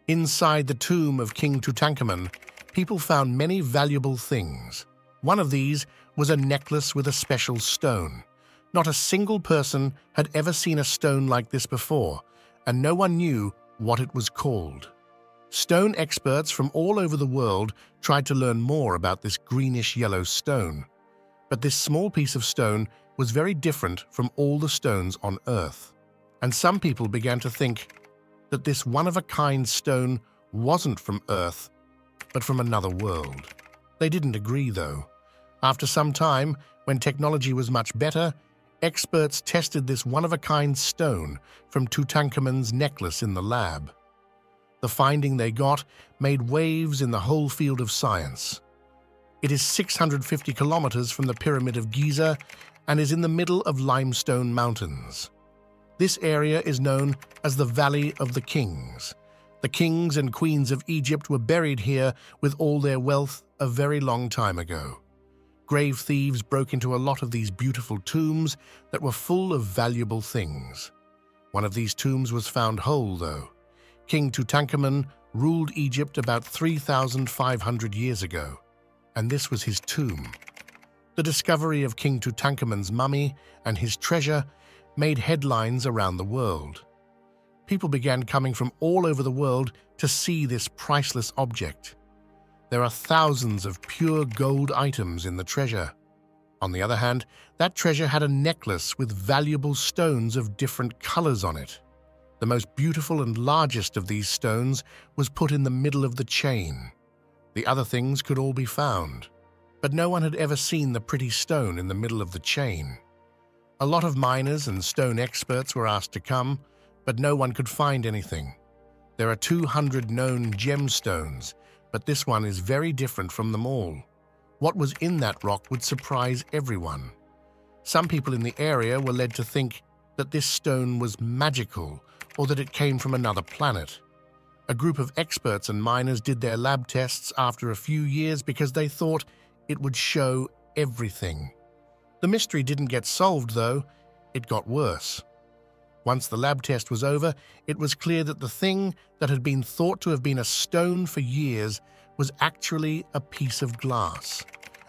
Inside the tomb of King Tutankhamun, people found many valuable things. One of these was a necklace with a special stone. Not a single person had ever seen a stone like this before, and no one knew what it was called. Stone experts from all over the world tried to learn more about this greenish-yellow stone. But this small piece of stone was very different from all the stones on Earth. And some people began to think that this one-of-a-kind stone wasn't from Earth, but from another world. They didn't agree, though. After some time, when technology was much better, experts tested this one-of-a-kind stone from Tutankhamun's necklace in the lab. The finding they got made waves in the whole field of science. It is 650 kilometers from the Pyramid of Giza and is in the middle of limestone mountains. This area is known as the Valley of the Kings. The kings and queens of Egypt were buried here with all their wealth a very long time ago. Grave thieves broke into a lot of these beautiful tombs that were full of valuable things. One of these tombs was found whole, though. King Tutankhamun ruled Egypt about 3,500 years ago, and this was his tomb. The discovery of King Tutankhamun's mummy and his treasure made headlines around the world. People began coming from all over the world to see this priceless object. There are thousands of pure gold items in the treasure. On the other hand, that treasure had a necklace with valuable stones of different colors on it. The most beautiful and largest of these stones was put in the middle of the chain. The other things could all be found, but no one had ever seen the pretty stone in the middle of the chain. A lot of miners and stone experts were asked to come, but no one could find anything. There are 200 known gemstones, but this one is very different from them all. What was in that rock would surprise everyone. Some people in the area were led to think that this stone was magical or that it came from another planet. A group of experts and miners did their lab tests after a few years because they thought it would show everything. The mystery didn't get solved, though. It got worse. Once the lab test was over, it was clear that the thing that had been thought to have been a stone for years was actually a piece of glass.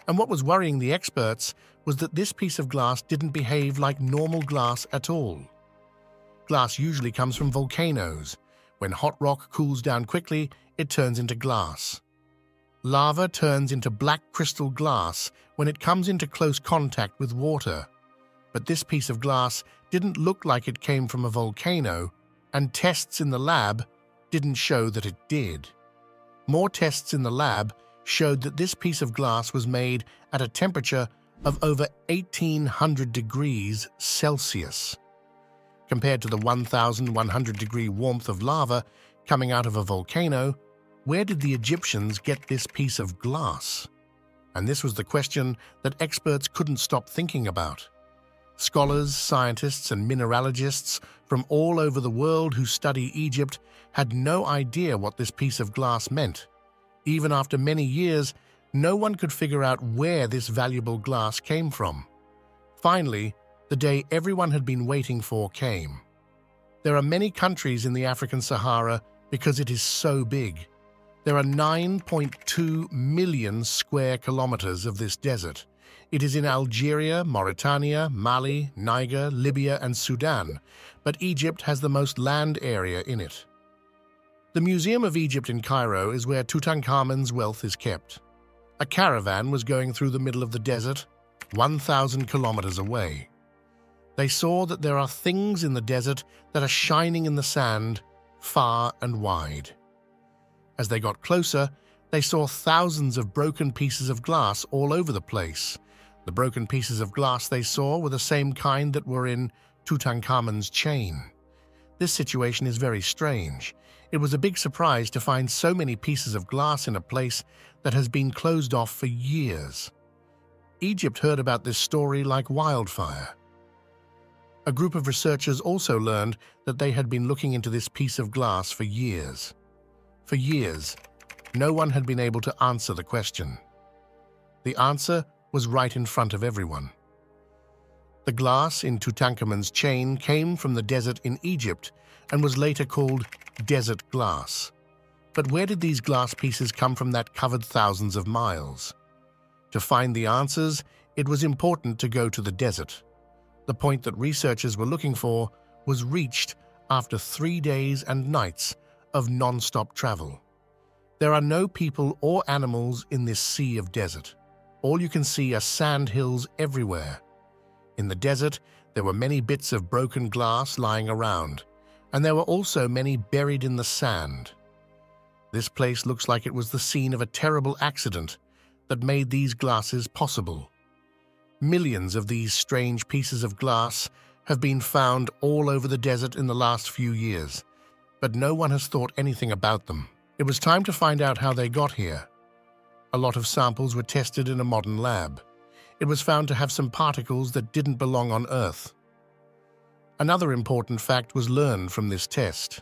And what was worrying the experts was that this piece of glass didn't behave like normal glass at all. Glass usually comes from volcanoes. When hot rock cools down quickly, it turns into glass. Lava turns into black crystal glass when it comes into close contact with water. But this piece of glass didn't look like it came from a volcano, and tests in the lab didn't show that it did. More tests in the lab showed that this piece of glass was made at a temperature of over 1,800 degrees Celsius. Compared to the 1,100-degree warmth of lava coming out of a volcano, where did the Egyptians get this piece of glass? And this was the question that experts couldn't stop thinking about. Scholars, scientists, and mineralogists from all over the world who study Egypt had no idea what this piece of glass meant. Even after many years, no one could figure out where this valuable glass came from. Finally, the day everyone had been waiting for came. There are many countries in the African Sahara because it is so big. There are 9.2 million square kilometers of this desert. It is in Algeria, Mauritania, Mali, Niger, Libya, and Sudan, but Egypt has the most land area in it. The Museum of Egypt in Cairo is where Tutankhamun's wealth is kept. A caravan was going through the middle of the desert, 1,000 kilometers away. They saw that there are things in the desert that are shining in the sand far and wide. As they got closer, they saw thousands of broken pieces of glass all over the place. The broken pieces of glass they saw were the same kind that were in Tutankhamun's chain. This situation is very strange. It was a big surprise to find so many pieces of glass in a place that has been closed off for years. Egypt heard about this story like wildfire. A group of researchers also learned that they had been looking into this piece of glass for years. For years, no one had been able to answer the question. The answer was right in front of everyone. The glass in Tutankhamun's chain came from the desert in Egypt and was later called desert glass. But where did these glass pieces come from that covered thousands of miles? To find the answers, it was important to go to the desert. The point that researchers were looking for was reached after 3 days and nights of non-stop travel. There are no people or animals in this sea of desert. All you can see are sand hills everywhere. In the desert, there were many bits of broken glass lying around, and there were also many buried in the sand. This place looks like it was the scene of a terrible accident that made these glasses possible. Millions of these strange pieces of glass have been found all over the desert in the last few years, but no one has thought anything about them. It was time to find out how they got here. A lot of samples were tested in a modern lab. It was found to have some particles that didn't belong on Earth. Another important fact was learned from this test.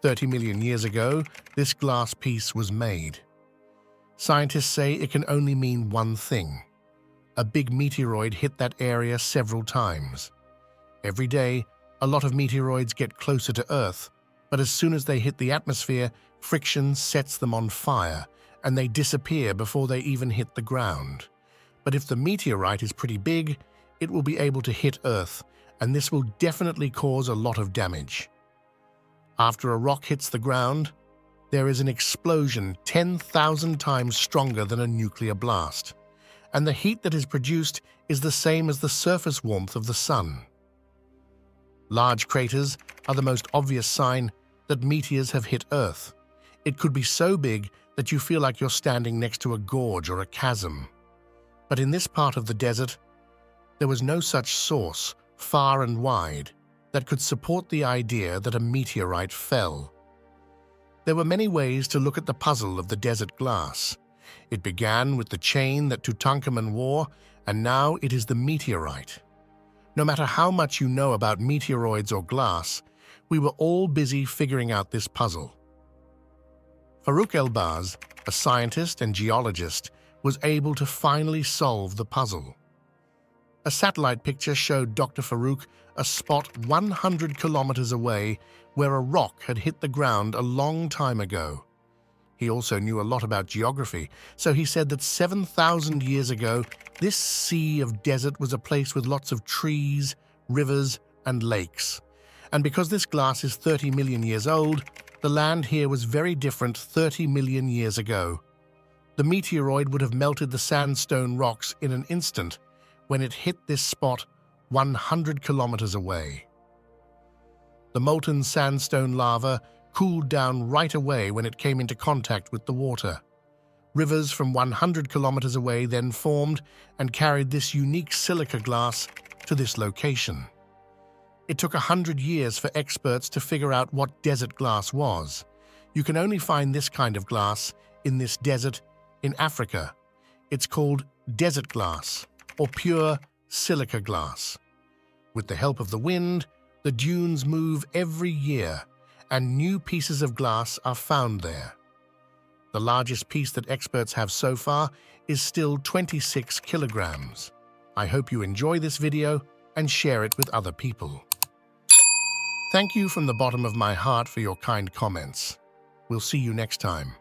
30 million years ago, this glass piece was made. Scientists say it can only mean one thing. A big meteoroid hit that area several times. Every day, a lot of meteoroids get closer to Earth, but as soon as they hit the atmosphere, friction sets them on fire, and they disappear before they even hit the ground. But if the meteorite is pretty big, it will be able to hit Earth, and this will definitely cause a lot of damage. After a rock hits the ground, there is an explosion 10,000 times stronger than a nuclear blast, and the heat that is produced is the same as the surface warmth of the sun. Large craters are the most obvious sign that meteors have hit Earth. It could be so big that you feel like you're standing next to a gorge or a chasm. But in this part of the desert, there was no such source, far and wide, that could support the idea that a meteorite fell. There were many ways to look at the puzzle of the desert glass. It began with the chain that Tutankhamun wore, and now it is the meteorite. No matter how much you know about meteoroids or glass, we were all busy figuring out this puzzle. Farouk Elbaz, a scientist and geologist, was able to finally solve the puzzle. A satellite picture showed Dr. Farouk a spot 100 kilometers away where a rock had hit the ground a long time ago. He also knew a lot about geography, so he said that 7,000 years ago, this sea of desert was a place with lots of trees, rivers, and lakes. And because this glass is 30 million years old, the land here was very different 30 million years ago. The meteoroid would have melted the sandstone rocks in an instant when it hit this spot 100 kilometers away. The molten sandstone lava cooled down right away when it came into contact with the water. Rivers from 100 kilometers away then formed and carried this unique silica glass to this location. It took 100 years for experts to figure out what desert glass was. You can only find this kind of glass in this desert in Africa. It's called desert glass or pure silica glass. With the help of the wind, the dunes move every year, and new pieces of glass are found there. The largest piece that experts have so far is still 26 kilograms. I hope you enjoy this video and share it with other people. Thank you from the bottom of my heart for your kind comments. We'll see you next time.